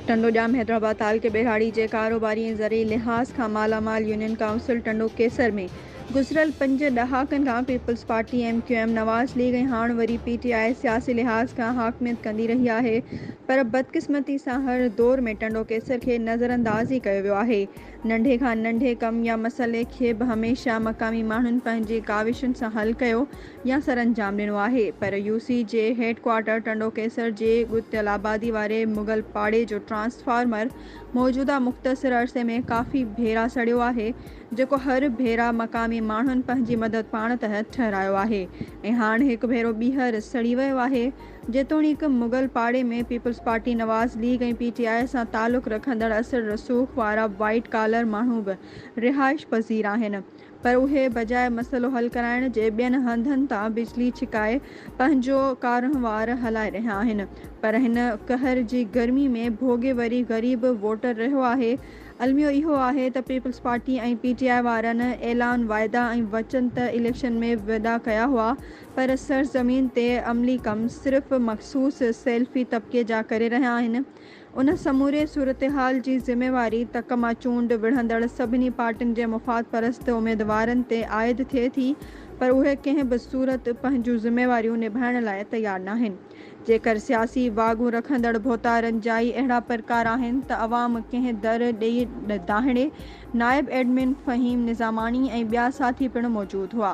ٹنڈوجام हैदराबाद ताल के ॿेहाड़ी जे कारोबारी ऐं ज़रिए लिहाज़ खां मालामाल यूनियन काउंसिल टिंडोक़ेसर में गुज़िरियल 5 ॾहाकनि खां पीपल्स पार्टी MQM नवाज़ लीग ऐं हाणे वरी PTI सियासी लिहाज़ खां हाकमियत कंदी रही आहे, पर बदकिस्मती सां हर दौर में टिंडोक़ेसर खे नज़रअंदाज़ ई कयो वियो आहे। नंढे खां नंढे कम या मसइले खे बि हमेशह मक़ामी माण्हुनि पंहिंजी काविशुनि सां हल कयो या सरअंजाम ॾिनो आहे, पर UC जे हेडक्वार्टर टिंडोक़ेसर जे ॻुतियल आबादी वारे मुग़ल पाड़े जो ट्रांसफार्मर मौजूदा मुख़्तसिर अरसे में काफ़ी भेरा सड़ियो आहे, जेको हर भेरा मक़ामी माण्हुनि पंहिंजी मदद पाण तहत ठहरायो आहे ऐं हाणे हिकु भेरो ॿीहर सड़ी वियो आहे। जेतोणीकि मुग़ल पाड़े में पीपल्स पार्टी नवाज़ लीग ऐं PTI सां तालुक़ रखंदड़ असर रसूख़ वारा वाइट कॉलर माण्हू बि रिहाइश पज़ीर आहिनि, पर उहे बजाए मसइलो हल कराइण जे ॿियनि हंधनि तां बिजली छिकाए पंहिंजो कारोबार हलाए रहिया आहिनि, पर हिन कहर जी गर्मी में भोॻे वरी ग़रीब वोटर रहियो आहे। अलमियो इहो आहे त पीपल्स पार्टी ऐं PTI वारनि ऐलान वाइदा ऐं वचन त इलेक्शन में वॾा कया हुआ, पर सरज़मीन ते अमली कम सिर्फ़ मख़सूस सेल्फी तबिके जा करे रहिया आहिनि। उन समूरे सूरतहाल जी ज़िम्मेवारी तकमा चूंड विढ़ंदड़ सभिनी पार्टियुनि जे मुफ़ाद परस्त उम्मीदवारनि ते आइद थिए थी, पर उहे कंहिं बि सूरत पंहिंजूं ज़िम्मेवारियूं निभाइण लाइ तयारु नाहिनि। जेकर सियासी वागूं रखंदड़ भोतारनि जा ई अहिड़ा प्रकार आहिनि त अवाम कंहिं दर ॾेई दाहिणे नाइब एडमिन फ़हीम निज़ामानी ऐं ॿिया साथी पिणु मौजूदु हुआ।